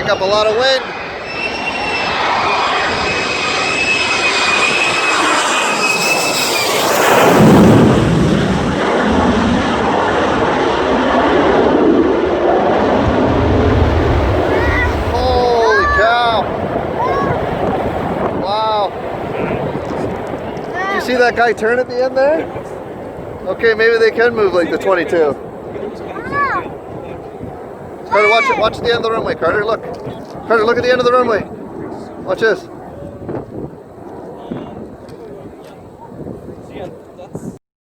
pick up a lot of wind. Holy cow. Wow. Did you see that guy turn at the end there? Okay, maybe they can move like the 22. Carter, watch the end of the runway. Carter, look. Carter, look at the end of the runway. Watch this.